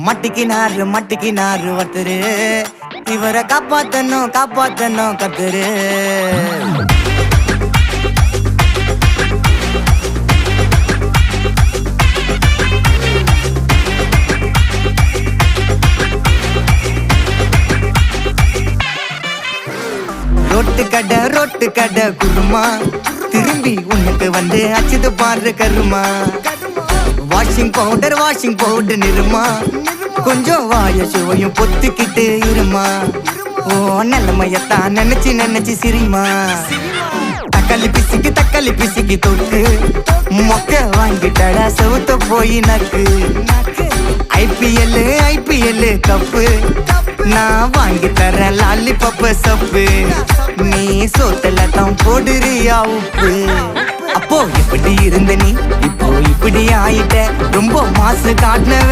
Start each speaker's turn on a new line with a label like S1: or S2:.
S1: மட்டிக்கினாரு ஒருத்தரு, இவரை காப்பாத்தணும் கத்துரு. ரொட்டு கடை குருமா, திரும்பி உனக்கு வந்து அச்சுது பாரு கருமா. வாஷிங் பவுடர் நிறுமா, கொஞ்சம் வாய சுவையும் பொத்துக்கிட்டு இருமா. ஓ நிலைமையத்தான் நினைச்சு சிரிமா. தக்காளி பிசிக்கி தொட்டு மொக்க வாங்கிட்டடா செவுத்த போய் நக்கு. ஐபிஎல் கப்பு நான் வாங்கி தரேன் லாலிபப்பு சப்பு. நீ சோத்தல தான் போடுறியா உப்பு. அப்போ இப்படி இருந்த நீ இப்போ இப்படி ஆயிட்ட, ரொம்ப மாசு காட்டின